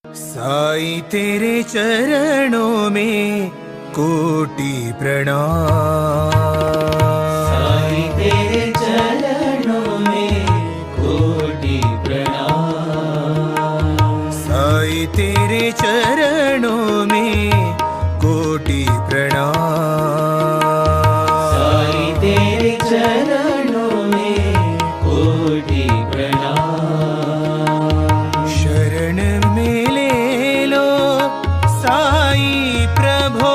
साईं तेरे चरणों में कोटि प्रणाम। साईं तेरे चरणों में कोटि प्रणाम। साईं तेरे चरणों में कोटि प्रणाम। साईं तेरे चरणों में कोटि प्रणाम। शरण में ले लो साईं प्रभो।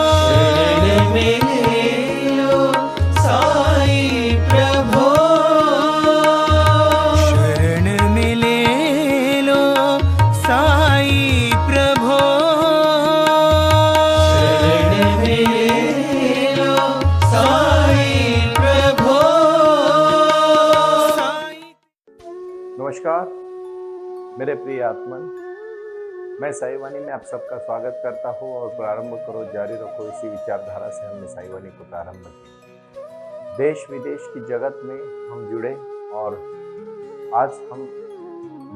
शरण में ले लो साईं प्रभो। शरण में ले लो साईं प्रभो। शरण में ले लो साईं प्रभो। नमस्कार मेरे प्रिय आत्मन, मैं साई वाणी में आप सबका स्वागत करता हूँ और प्रारंभ करो जारी रखो इसी विचारधारा से हमने साई वाणी को प्रारंभ किया। देश विदेश की जगत में हम जुड़े और आज हम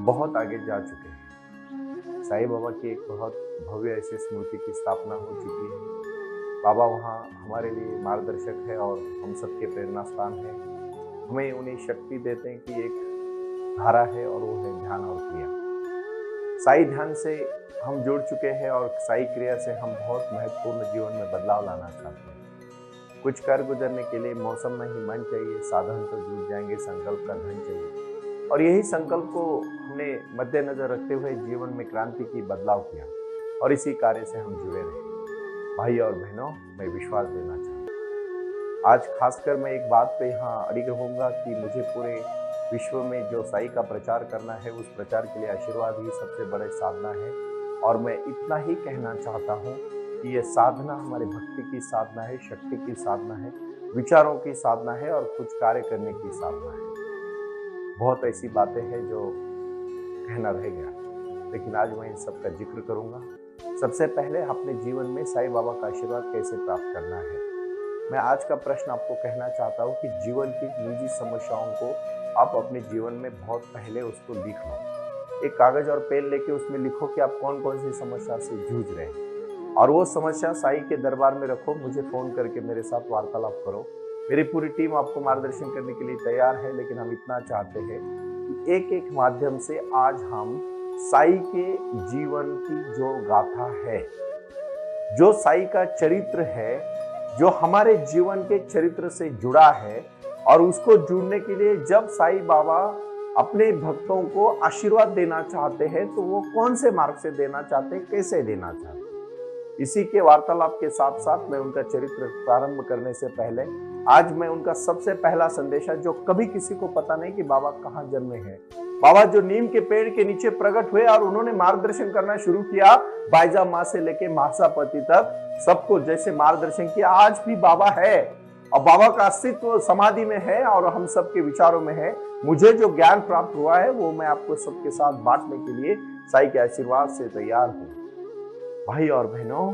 बहुत आगे जा चुके हैं। साईं बाबा की एक बहुत भव्य ऐसी स्मृति की स्थापना हो चुकी है। बाबा वहाँ हमारे लिए मार्गदर्शक है और हम सबके प्रेरणा स्थान है। हमें उन्हें शक्ति देते हैं कि एक धारा है और वो है ध्यान और क्रिया। साई ध्यान से हम जुड़ चुके हैं और साई क्रिया से हम बहुत महत्वपूर्ण जीवन में बदलाव लाना चाहते हैं। कुछ कर गुजरने के लिए मौसम में ही मन चाहिए, साधन तो जुट जाएंगे, संकल्प का धन चाहिए। और यही संकल्प को हमने मद्देनजर रखते हुए जीवन में क्रांति की बदलाव किया और इसी कार्य से हम जुड़े रहे। भाई और बहनों, मैं विश्वास देना चाहता हूँ। आज खासकर मैं एक बात पे यहाँ अड़िग रहूँगा कि मुझे पूरे विश्व में जो साई का प्रचार करना है, उस प्रचार के लिए आशीर्वाद ही सबसे बड़ी साधना है। और मैं इतना ही कहना चाहता हूँ कि ये साधना हमारे भक्ति की साधना है, शक्ति की साधना है, विचारों की साधना है और कुछ कार्य करने की साधना है। बहुत ऐसी बातें हैं जो कहना रह गया, लेकिन आज मैं इन सब का जिक्र करूँगा। सबसे पहले अपने जीवन में साई बाबा का आशीर्वाद कैसे प्राप्त करना है। मैं आज का प्रश्न आपको कहना चाहता हूँ कि जीवन की निजी समस्याओं को आप अपने जीवन में बहुत पहले उसको लिख लो। एक कागज और पेन लेके उसमें लिखो कि आप कौन कौन सी समस्या से जूझ रहे हैं और वो समस्या साई के दरबार में रखो। मुझे फोन करके मेरे साथ वार्तालाप करो। मेरी पूरी टीम आपको मार्गदर्शन करने के लिए तैयार है, लेकिन हम इतना चाहते हैं कि एक एक माध्यम से आज हम साई के जीवन की जो गाथा है, जो साई का चरित्र है, जो हमारे जीवन के चरित्र से जुड़ा है, और उसको जुड़ने के लिए जब साई बाबा अपने भक्तों को आशीर्वाद देना चाहते हैं तो वो कौन से मार्ग से देना चाहते हैं, कैसे देना चाहते हैं, इसी के वार्तालाप के साथ साथ मैं उनका चरित्र प्रारंभ करने से पहले आज मैं उनका सबसे पहला संदेशा, जो कभी किसी को पता नहीं कि बाबा कहाँ जन्मे हैं। बाबा जो नीम के पेड़ के नीचे प्रकट हुए और उन्होंने मार्गदर्शन करना शुरू किया, बाईजा माँ से लेके महासापति तक सबको जैसे मार्गदर्शन किया, आज भी बाबा है और बाबा का अस्तित्व समाधि में है और हम सबके विचारों में है। मुझे जो ज्ञान प्राप्त हुआ है वो मैं आपको सबके साथ बांटने के लिए साई के आशीर्वाद से तैयार हूँ। भाई और बहनों,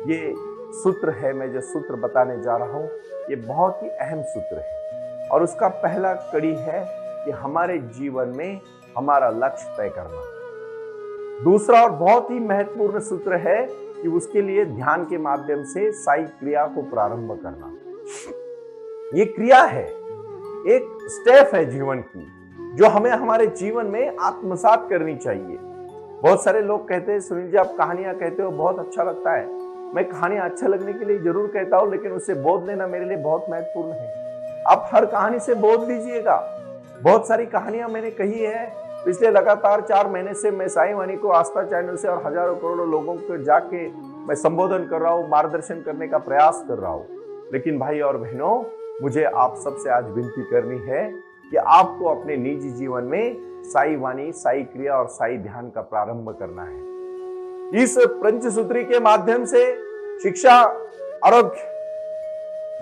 ये सूत्र है, मैं जो सूत्र बताने जा रहा हूँ ये बहुत ही अहम सूत्र है और उसका पहला कड़ी है कि हमारे जीवन में हमारा लक्ष्य तय करना। दूसरा और बहुत ही महत्वपूर्ण सूत्र है कि उसके लिए ध्यान के माध्यम से साई क्रिया को प्रारंभ करना। ये क्रिया है, एक स्टेप है जीवन की, जो हमें हमारे जीवन में आत्मसात करनी चाहिए। बहुत सारे लोग कहते हैं, सुनील जी आप कहानियां कहते हो, बहुत अच्छा लगता है। मैं कहानियां अच्छा लगने के लिए जरूर कहता हूं, लेकिन उससे बोध लेना मेरे लिए बहुत महत्वपूर्ण है। आप हर कहानी से बोध लीजिएगा। बहुत सारी कहानियां मैंने कही है। पिछले लगातार 4 महीने से मैं साई वाणी को आस्था चैनल से और हजारों करोड़ों लोगों को जाके मैं संबोधन कर रहा हूँ, मार्गदर्शन करने का प्रयास कर रहा हूँ। लेकिन भाई और बहनों, मुझे आप सबसे आज विनती करनी है कि आपको अपने निजी जीवन में साई वाणी, साई क्रिया और साई ध्यान का प्रारंभ करना है। इस पंचसूत्री के माध्यम से शिक्षा, आरोग्य,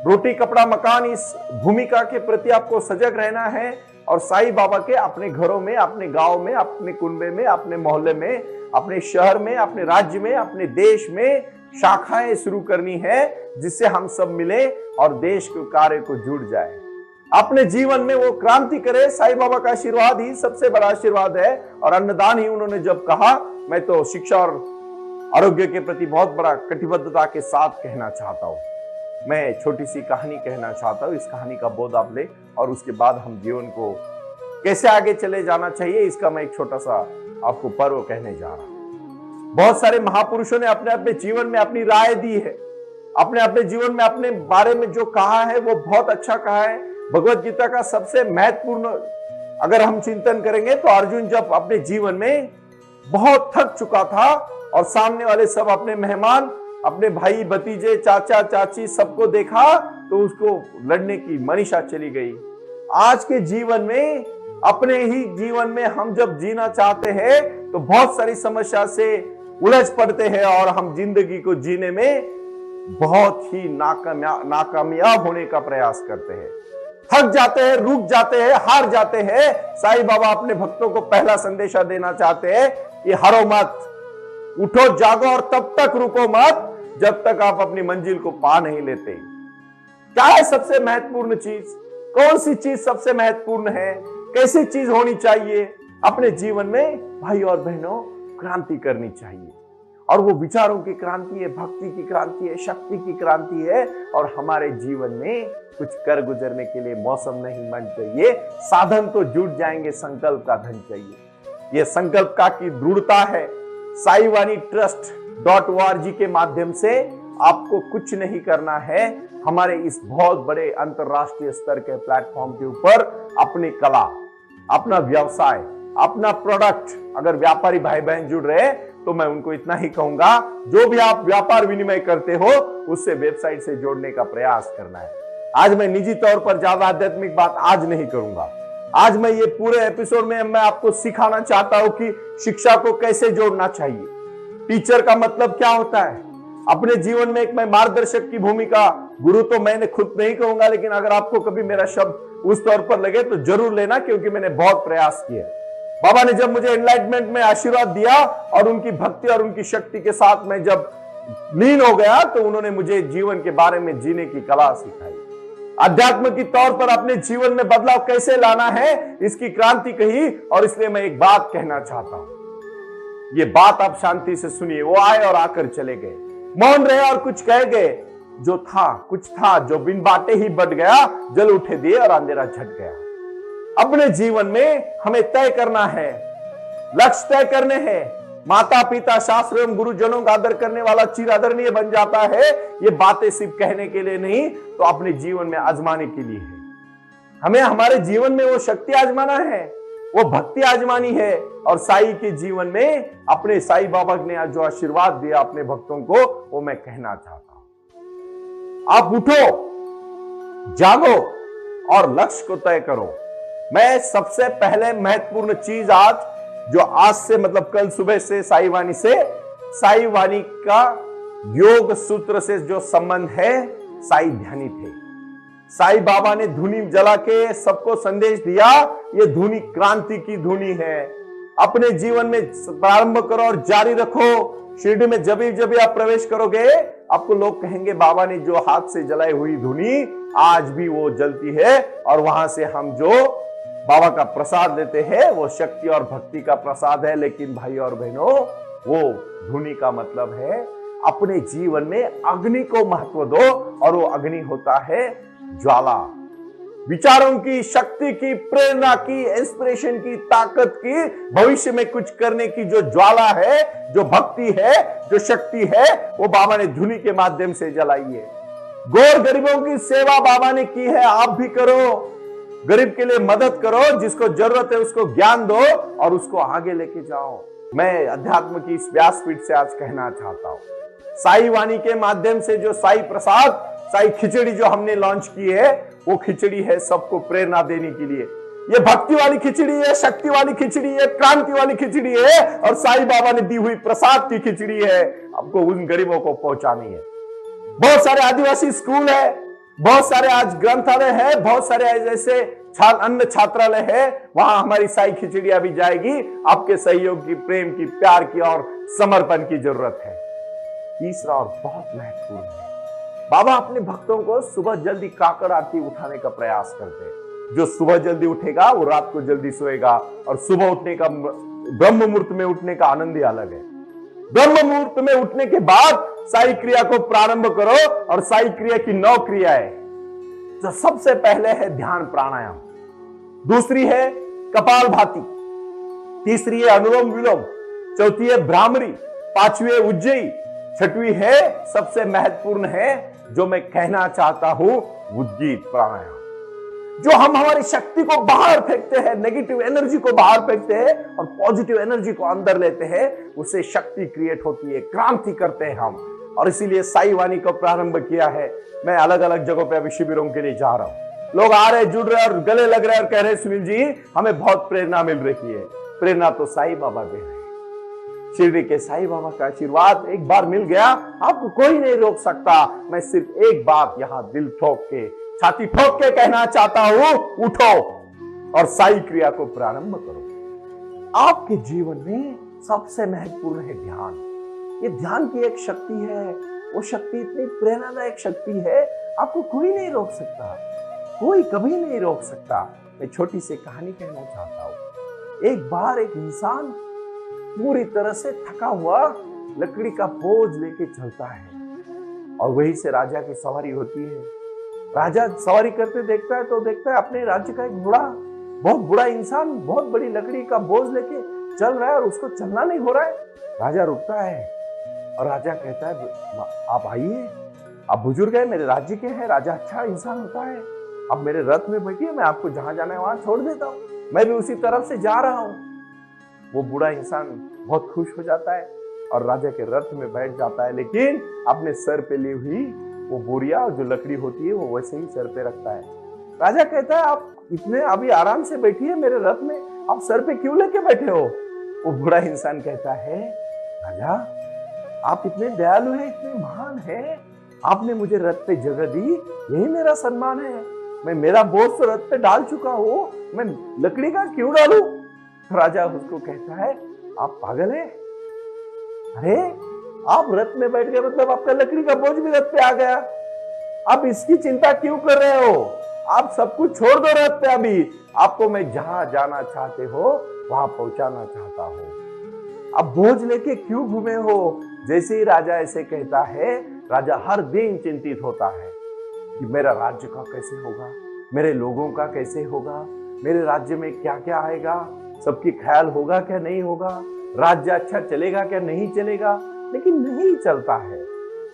रोटी, कपड़ा, मकान, इस भूमिका के प्रति आपको सजग रहना है और साई बाबा के अपने घरों में, अपने गांव में, अपने कुनबे में, अपने मोहल्ले में, अपने शहर में, अपने राज्य में, अपने देश में शाखाएं शुरू करनी है, जिससे हम सब मिले और देश के कार्य को जुड़ जाए। अपने जीवन में वो क्रांति करे। साईं बाबा का आशीर्वाद ही सबसे बड़ा आशीर्वाद है और अन्नदान ही उन्होंने जब कहा, मैं तो शिक्षा और आरोग्य के प्रति बहुत बड़ा कटिबद्धता के साथ कहना चाहता हूं। मैं छोटी सी कहानी कहना चाहता हूं, इस कहानी का बोध आप ले और उसके बाद हम जीवन को कैसे आगे चले जाना चाहिए, इसका मैं एक छोटा सा आपको पर्व कहने जा रहा हूं। बहुत सारे महापुरुषों ने अपने अपने जीवन में अपनी राय दी है, अपने अपने जीवन में अपने बारे में जो कहा है वो बहुत अच्छा कहा है। भगवत गीता का सबसे महत्वपूर्ण अगर हम चिंतन करेंगे तो अर्जुन जब अपने जीवन में बहुत थक चुका था और सामने वाले सब अपने मेहमान, अपने भाई भतीजे, चाचा चाची सबको देखा तो उसको लड़ने की मनीषा चली गई। आज के जीवन में, अपने ही जीवन में हम जब जीना चाहते हैं तो बहुत सारी समस्या से उलझ पड़ते हैं और हम जिंदगी को जीने में बहुत ही नाकामयाब होने का प्रयास करते हैं, थक जाते हैं, रुक जाते हैं, हार जाते हैं। साईं बाबा अपने भक्तों को पहला संदेशा देना चाहते हैं कि हारो मत, उठो जागो और तब तक रुको मत जब तक आप अपनी मंजिल को पा नहीं लेते। क्या है सबसे महत्वपूर्ण चीज? कौन सी चीज सबसे महत्वपूर्ण है? कैसी चीज होनी चाहिए? अपने जीवन में भाई और बहनों क्रांति करनी चाहिए और वो विचारों की क्रांति है, भक्ति की क्रांति है, शक्ति की क्रांति है। और हमारे जीवन में कुछ कर गुजरने के लिए मौसम नहीं मन चाहिए, साधन तो जुट जाएंगे, संकल्प का धन चाहिए। यह संकल्प का की दृढ़ता है। साईवानी trust.org के माध्यम से आपको कुछ नहीं करना है, हमारे इस बहुत बड़े अंतरराष्ट्रीय स्तर के प्लेटफॉर्म के ऊपर अपनी कला, अपना व्यवसाय, अपना प्रोडक्ट, अगर व्यापारी भाई बहन जुड़ रहे तो मैं उनको इतना ही कहूंगा, जो भी आप व्यापार विनिमय करते हो उससे वेबसाइट से जोड़ने का प्रयास करना है। आज मैं निजी तौर पर ज्यादा आध्यात्मिक बात आज नहीं करूंगा। आज मैं ये पूरे एपिसोड में मैं आपको सिखाना चाहता हूं कि शिक्षा को कैसे जोड़ना चाहिए। टीचर का मतलब क्या होता है? अपने जीवन में एक मैं मार्गदर्शक की भूमिका, गुरु तो मैंने खुद नहीं कहूंगा, लेकिन अगर आपको कभी मेरा शब्द उस तौर पर लगे तो जरूर लेना, क्योंकि मैंने बहुत प्रयास किया। बाबा ने जब मुझे एनलाइटमेंट में आशीर्वाद दिया और उनकी भक्ति और उनकी शक्ति के साथ मैं जब लीन हो गया तो उन्होंने मुझे जीवन के बारे में जीने की कला सिखाई। अध्यात्म की तौर पर अपने जीवन में बदलाव कैसे लाना है, इसकी क्रांति कही। और इसलिए मैं एक बात कहना चाहता हूं, ये बात आप शांति से सुनिए। वो आए और आकर चले गए, मौन रहे और कुछ कह गए। जो था कुछ था, जो बिन बाटे ही बढ़ गया, जल उठे दिए और अंधेरा झट गया। अपने जीवन में हमें तय करना है, लक्ष्य तय करने हैं। माता पिता, शास्त्र एवं गुरुजनों का आदर करने वाला चिर आदरणीय बन जाता है। ये बातें सिर्फ कहने के लिए नहीं, तो अपने जीवन में आजमाने के लिए है। हमें हमारे जीवन में वो शक्ति आजमाना है, वो भक्ति आजमानी है। और साई के जीवन में अपने साईं बाबा ने जो आशीर्वाद दिया अपने भक्तों को, वो मैं कहना चाहता हूं। आप उठो, जागो और लक्ष्य को तय करो। मैं सबसे पहले महत्वपूर्ण चीज आज, जो आज से मतलब कल सुबह से साईवानी से, साईवानी का योग सूत्र से जो संबंध है, साई ध्यानी थे। साईं बाबा ने धुनी जला के सबको संदेश दिया, ये धुनी क्रांति की धुनी है। अपने जीवन में प्रारंभ करो और जारी रखो। शिरडी में जब जब आप प्रवेश करोगे, आपको लोग कहेंगे बाबा ने जो हाथ से जलाई हुई धुनी आज भी वो जलती है। और वहां से हम जो बाबा का प्रसाद लेते हैं वो शक्ति और भक्ति का प्रसाद है। लेकिन भाई और बहनों, वो धुनी का मतलब है अपने जीवन में अग्नि को महत्व दो। और वो अग्नि होता है ज्वाला, विचारों की, शक्ति की, प्रेरणा की, इंस्पिरेशन की, ताकत की, भविष्य में कुछ करने की जो ज्वाला है, जो भक्ति है, जो शक्ति है, वो बाबा ने धुनी के माध्यम से जलाई है। गौर गरीबों की सेवा बाबा ने की है, आप भी करो। गरीब के लिए मदद करो, जिसको जरूरत है उसको ज्ञान दो और उसको आगे लेके जाओ। मैं अध्यात्म की इस व्यासपीठ से आज कहना चाहता हूं, साई वाणी के माध्यम से जो साई प्रसाद, साई खिचड़ी जो हमने लॉन्च की है, वो खिचड़ी है सबको प्रेरणा देने के लिए। ये भक्ति वाली खिचड़ी है, शक्ति वाली खिचड़ी है, क्रांति वाली खिचड़ी है और साईं बाबा ने दी हुई प्रसाद की खिचड़ी है। आपको उन गरीबों को पहुंचानी है। बहुत सारे आदिवासी स्कूल है, बहुत सारे आज ग्रंथालय है, बहुत सारे ऐसे अन्य छात्रालय है, वहां हमारी साई खिचड़ियां भी जाएगी। आपके सहयोग की, प्रेम की, प्यार की और समर्पण की जरूरत है। तीसरा और बहुत महत्वपूर्ण है, बाबा अपने भक्तों को सुबह जल्दी काकड़ आरती उठाने का प्रयास करते हैं। जो सुबह जल्दी उठेगा वो रात को जल्दी सोएगा, और सुबह उठने का, ब्रह्म मुहूर्त में उठने का आनंद ही अलग है। ब्रह्म मुहूर्त में उठने के बाद साई क्रिया को प्रारंभ करो, और साई क्रिया की 9 क्रियाएं, जो सबसे पहले है ध्यान प्राणायाम, दूसरी है कपालभाति, तीसरी है अनुलोम विलोम, चौथी है भ्रामरी, पांचवी है उज्जयी, छठवीं है सबसे महत्वपूर्ण है जो मैं कहना चाहता हूं, उद्गीत प्राणायाम, जो हम हमारी शक्ति को बाहर फेंकते हैं, नेगेटिव एनर्जी को बाहर फेंकते हैं और पॉजिटिव एनर्जी को अंदर लेते हैं, उससे शक्ति क्रिएट होती है, क्रांति करते हैं हम। और इसीलिए साई वाणी को प्रारंभ किया है। मैं अलग अलग जगहों पे अभी शिविरों के लिए जा रहा हूं, लोग आ रहे, जुड़ रहे और गले लग रहे और कह रहे सुनील जी हमें बहुत प्रेरणा मिल रही है। प्रेरणा तो साई बाबा दे रहे हैं, शिरडी के साई बाबा का आशीर्वाद एक बार मिल गया, आपको कोई नहीं रोक सकता। मैं सिर्फ एक बात यहां दिल ठोक के, छाती ठोक के कहना चाहता हूं, उठो और साई क्रिया को प्रारंभ करो। आपके जीवन में सबसे महत्वपूर्ण है ध्यान। ये ध्यान की एक शक्ति है, वो शक्ति इतनी प्रेरणादायक शक्ति है, आपको कोई नहीं रोक सकता, कोई कभी नहीं रोक सकता। मैं छोटी सी कहानी कहना चाहता हूं। एक बार एक इंसान पूरी तरह से थका हुआ लकड़ी का बोझ लेके चलता है, और वहीं से राजा की सवारी होती है। राजा सवारी करते देखता है तो देखता है अपने राज्य का एक बहुत बूढ़ा इंसान बहुत बड़ी लकड़ी का बोझ लेके चल रहा है और उसको चलना नहीं हो रहा है। राजा रुकता है और राजा कहता है आप आइए, आप बुजुर्ग है, मेरे राज्य के हैं। राजा अच्छा इंसान होता है, अब मेरे रथ में बैठिए, मैं आपको जहां जाना है वहां छोड़ देता हूं, मैं भी उसी तरफ से जा रहा हूं। वो बूढ़ा इंसान बहुत खुश हो जाता है और राजा के रथ में बैठ जाता है, लेकिन अपने सर पे ली हुई वो बोरिया और जो लकड़ी होती है वो वैसे ही सर पे रखता है। राजा कहता है आप इतने अभी आराम से बैठिए मेरे रथ में, आप सर पे क्यों लेके बैठे हो? वो बूढ़ा इंसान कहता है राजा आप इतने दयालु हैं, इतने महान हैं, आपने मुझे रथ पे जगह दी, यही मेरा सम्मान है। मैं मेरा बोझ तो रथ पे डाल चुका हूं, मैं लकड़ी का क्यों डालूं? राजा उसको कहता है आप पागल है, अरे आप रथ में बैठ गए मतलब आपका लकड़ी का बोझ भी रथ पे आ गया, आप इसकी चिंता क्यों कर रहे हो? आप सब कुछ छोड़ दो रथ पे, अभी आपको मैं जहां जाना चाहते हो वहां पहुंचाना चाहता हूं, अब बोझ लेके क्यों घूमे हो? जैसे ही राजा ऐसे कहता है, राजा हर दिन चिंतित होता है कि मेरा राज्य का कैसे होगा, मेरे लोगों का कैसे होगा, मेरे राज्य में क्या क्या आएगा, सबकी ख्याल होगा क्या नहीं होगा, राज्य अच्छा चलेगा क्या नहीं चलेगा। लेकिन नहीं चलता है।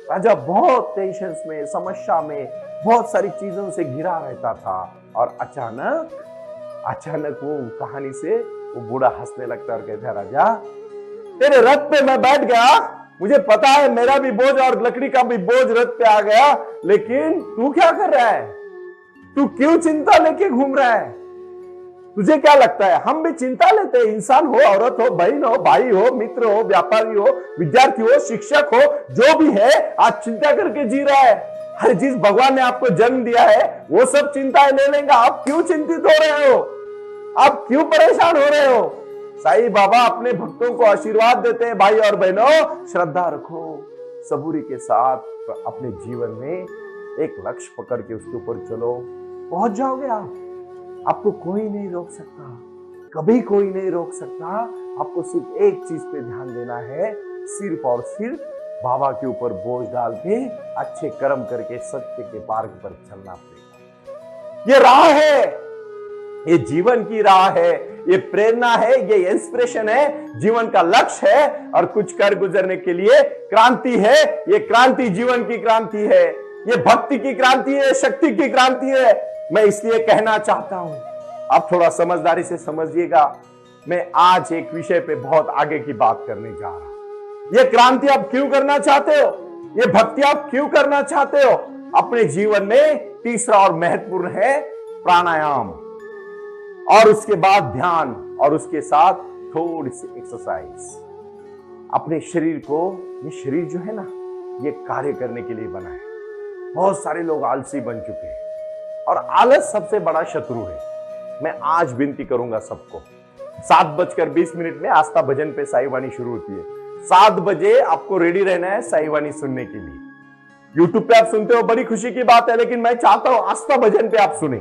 राजा बहुत टेंशन में, समस्या में, बहुत सारी चीजों से घिरा रहता था, और अचानक वो कहानी से वो बूढ़ा हंसने लगता और कहता है राजा तेरे रथ पे मैं बैठ गया, मुझे पता है मेरा भी बोझ और लकड़ी का भी बोझ रथ पे आ गया, लेकिन तू क्या कर रहा है? तू क्यों चिंता लेके घूम रहा है? तुझे क्या लगता है हम भी चिंता लेते हैं? इंसान हो, औरत हो, बहन हो, भाई हो, मित्र हो, व्यापारी हो, विद्यार्थी हो, शिक्षक हो, जो भी है आज चिंता करके जी रहा है। हर चीज भगवान ने आपको जन्म दिया है, वो सब चिंताएं ले लेंगे, आप क्यों चिंतित हो रहे हो? आप क्यों परेशान हो रहे हो? साईं बाबा अपने भक्तों को आशीर्वाद देते हैं, भाई और बहनों श्रद्धा रखो, सबूरी के साथ अपने जीवन में एक लक्ष्य पकड़ के उसके ऊपर चलो, पहुंच जाओगे आप। आपको कोई नहीं रोक सकता, कभी कोई नहीं रोक सकता। आपको सिर्फ एक चीज पे ध्यान देना है, सिर्फ और सिर्फ बाबा के ऊपर बोझ डाल के अच्छे कर्म करके सत्य के मार्ग पर चलना पड़ेगा। ये राह है, ये जीवन की राह है, ये प्रेरणा है, ये इंस्पिरेशन है, जीवन का लक्ष्य है, और कुछ कर गुजरने के लिए क्रांति है। ये क्रांति जीवन की क्रांति है, ये भक्ति की क्रांति है, शक्ति की क्रांति है। मैं इसलिए कहना चाहता हूं, आप थोड़ा समझदारी से समझिएगा। मैं आज एक विषय पे बहुत आगे की बात करने जा रहा हूं। ये क्रांति आप क्यों करना चाहते हो? ये भक्ति आप क्यों करना चाहते हो? अपने जीवन में तीसरा और महत्वपूर्ण है प्राणायाम, और उसके बाद ध्यान, और उसके साथ थोड़ी सी एक्सरसाइज। अपने शरीर को, ये शरीर जो है ना, ये कार्य करने के लिए बना है। बहुत सारे लोग आलसी बन चुके हैं, और आलस सबसे बड़ा शत्रु है। मैं आज विनती करूंगा सबको, 7:20 में आस्था भजन पे साई वाणी शुरू होती है। 7 बजे आपको रेडी रहना है साई वाणी सुनने के लिए। यूट्यूब पे आप सुनते हो, बड़ी खुशी की बात है, लेकिन मैं चाहता हूं आस्था भजन पे आप सुने।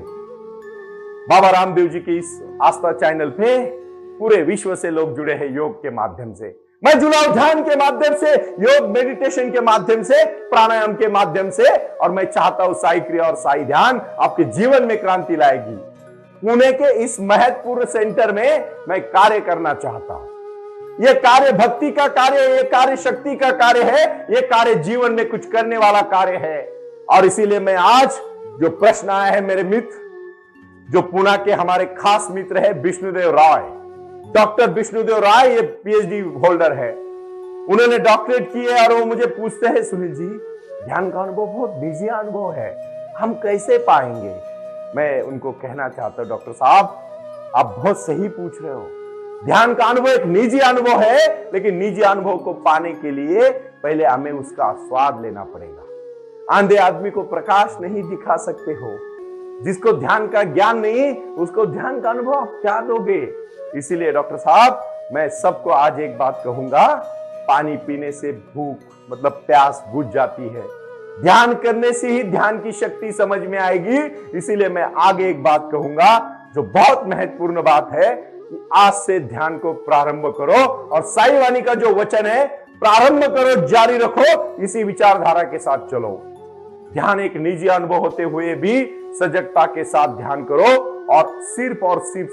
बाबा रामदेव जी के इस आस्था चैनल पे पूरे विश्व से लोग जुड़े हैं योग के माध्यम से। मैं जुड़ा हूं ध्यान के माध्यम से, योग मेडिटेशन के माध्यम से, प्राणायाम के माध्यम से, और मैं चाहता हूं साई क्रिया और साई ध्यान आपके जीवन में क्रांति लाएगी। पुणे के इस महत्वपूर्ण सेंटर में मैं कार्य करना चाहता हूं। यह कार्य भक्ति का कार्य है, यह कार्य शक्ति का कार्य है, यह कार्य जीवन में कुछ करने वाला कार्य है। और इसीलिए मैं आज जो प्रश्न आया है मेरे मित्र, जो पुणे के हमारे खास मित्र है विष्णुदेव राय, डॉक्टर विष्णुदेव राय, ये पीएचडी होल्डर है, उन्होंने डॉक्टरेट की है, और वो मुझे पूछते हैं सुनील जी ध्यान का अनुभव बहुत निजी अनुभव है, हम कैसे पाएंगे? मैं उनको कहना चाहता हूं डॉक्टर साहब आप बहुत सही पूछ रहे हो। ध्यान का अनुभव एक निजी अनुभव है, लेकिन निजी अनुभव को पाने के लिए पहले हमें उसका स्वाद लेना पड़ेगा। अंधे आदमी को प्रकाश नहीं दिखा सकते हो, जिसको ध्यान का ज्ञान नहीं उसको ध्यान का अनुभव आप क्या दोगे? इसीलिए डॉक्टर साहब मैं सबको आज एक बात कहूंगा, पानी पीने से भूख मतलब प्यास बुझ जाती है, ध्यान करने से ही ध्यान की शक्ति समझ में आएगी। इसीलिए मैं आगे एक बात कहूंगा जो बहुत महत्वपूर्ण बात है कि आज से ध्यान को प्रारंभ करो, और साई वाणी का जो वचन है प्रारंभ करो जारी रखो, इसी विचारधारा के साथ चलो। ध्यान एक निजी अनुभव होते हुए भी सजगता के साथ ध्यान करो, और सिर्फ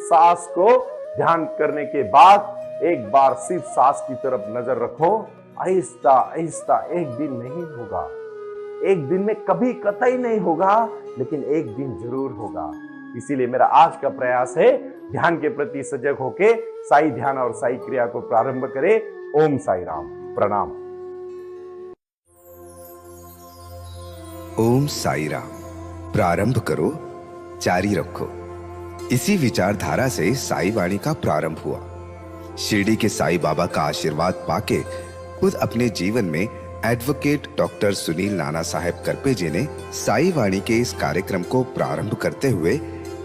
सांस को ध्यान करने के बाद एक बार सिर्फ सांस की तरफ नजर रखो। आहिस्ता आहिस्ता, एक दिन नहीं होगा, एक दिन में कभी कतई नहीं होगा, लेकिन एक दिन जरूर होगा। इसीलिए मेरा आज का प्रयास है ध्यान के प्रति सजग होके साई ध्यान और साई क्रिया को प्रारंभ करें। ओम साई राम। प्रणाम। ओम साई राम। प्रारंभ करो जारी रखो, इसी विचारधारा से साई वाणी का प्रारंभ हुआ। शिरडी के साई बाबा का आशीर्वाद पाके खुद अपने जीवन में एडवोकेट डॉक्टर सुनील नाना साहेब करपे जी ने साई वाणी के इस कार्यक्रम को प्रारंभ करते हुए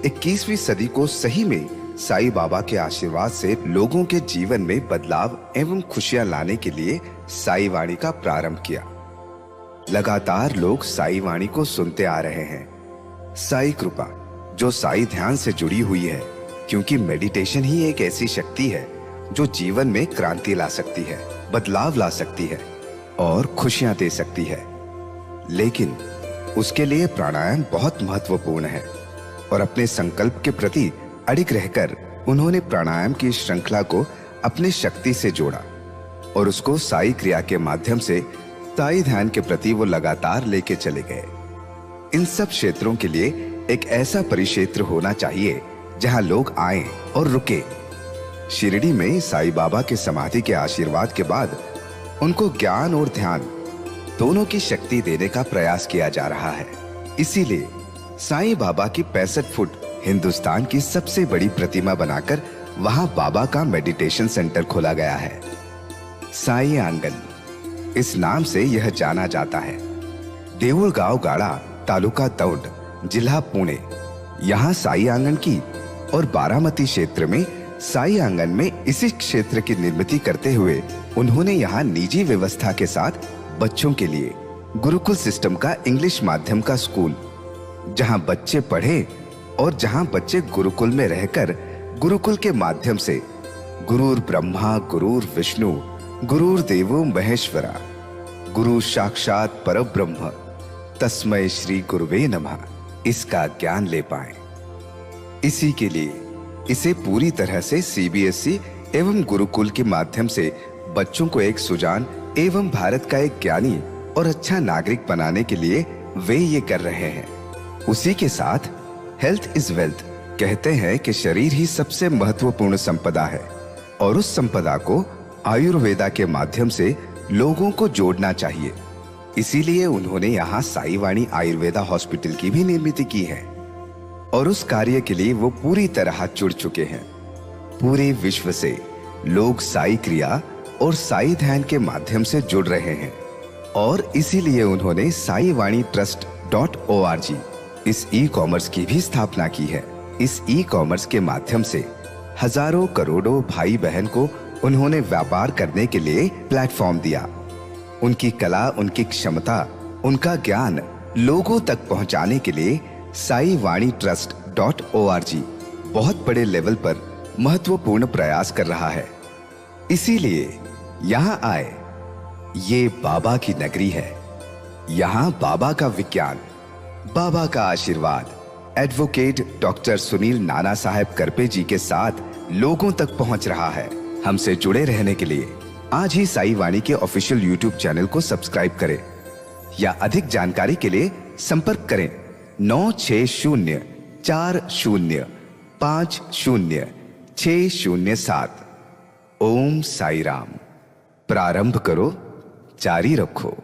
21वीं सदी को सही में साई बाबा के आशीर्वाद से लोगों के जीवन में बदलाव एवं खुशियां लाने के लिए साई वाणी का प्रारंभ किया। लगातार लोग साई वाणी को सुनते आ रहे हैं। साई कृपा जो साई ध्यान से जुड़ी हुई है, क्योंकि मेडिटेशन ही एक ऐसी शक्ति है जो जीवन में क्रांति ला सकती है, बदलाव ला सकती है और खुशियां दे सकती है। लेकिन उसके लिए प्राणायाम बहुत महत्वपूर्ण है, और अपने संकल्प के प्रति अडिग रहकर उन्होंने प्राणायाम की श्रृंखला को अपनी शक्ति से जोड़ा, और उसको साई क्रिया के माध्यम से साई ध्यान के प्रति वो लगातार लेके चले गए। इन सब क्षेत्रों के लिए एक ऐसा परिक्षेत्र होना चाहिए जहां लोग आएं और रुके। शिरडी में साई बाबा के समाधि के आशीर्वाद के बाद उनको ज्ञान और ध्यान दोनों की शक्ति देने का प्रयास किया जा रहा है। इसीलिए साई बाबा की 65 फुट हिंदुस्तान की सबसे बड़ी प्रतिमा बनाकर वहां बाबा का मेडिटेशन सेंटर खोला गया है। साई आंगन इस नाम से यह जाना जाता है। देऊळगाव गाड़ा, तालुका दौंड, जिला पुणे, यहाँ साई आंगन की, और बारामती क्षेत्र में साई आंगन में इसी क्षेत्र की निर्मित करते हुए उन्होंने यहाँ निजी व्यवस्था के साथ बच्चों के लिए गुरुकुल सिस्टम का इंग्लिश माध्यम का स्कूल, जहाँ बच्चे पढ़े और जहाँ बच्चे गुरुकुल में रहकर गुरुकुल के माध्यम से गुरुर ब्रह्मा गुरुर विष्णु गुरुर देवो महेश्वरा गुरु साक्षात परब्रह्म तस्मै श्री गुरुवे नमः इसका ज्ञान ले पाए। इसी के लिए इसे पूरी तरह से सीबीएसई एवं गुरुकुल के माध्यम से बच्चों को एक सुजान एवं भारत का एक ज्ञानी और अच्छा नागरिक बनाने के लिए वे ये कर रहे हैं। उसी के साथ हेल्थ इज वेल्थ कहते हैं कि शरीर ही सबसे महत्वपूर्ण संपदा है, और उस संपदा को आयुर्वेदा के माध्यम से लोगों को जोड़ना चाहिए। इसीलिए उन्होंने यहाँ साई वाणी आयुर्वेदा हॉस्पिटल की भी निर्मित की है, और उस कार्य के लिए वो पूरी तरह जुड़ चुके हैं। पूरे विश्व से लोग साई क्रिया और साई ध्यान के माध्यम से जुड़ रहे हैं, और इसीलिए उन्होंने साई वाणी trust.org इस ई कॉमर्स की भी स्थापना की है। इस ई कॉमर्स के माध्यम से हजारों करोड़ों भाई बहन को उन्होंने व्यापार करने के लिए प्लेटफॉर्म दिया। उनकी कला, उनकी क्षमता, उनका ज्ञान लोगों तक पहुंचाने के लिए साई वाणी trust.org बहुत बड़े लेवल पर महत्वपूर्ण प्रयास कर रहा है। इसीलिए यहां आए। ये बाबा की नगरी है। यहां बाबा का विज्ञान, बाबा का आशीर्वाद एडवोकेट डॉक्टर सुनील नाना साहब करपे जी के साथ लोगों तक पहुंच रहा है। हमसे जुड़े रहने के लिए आज ही साई वाणी के ऑफिशियल यूट्यूब चैनल को सब्सक्राइब करें या अधिक जानकारी के लिए संपर्क करें 9604050607। ओम साई राम। प्रारंभ करो, जारी रखो।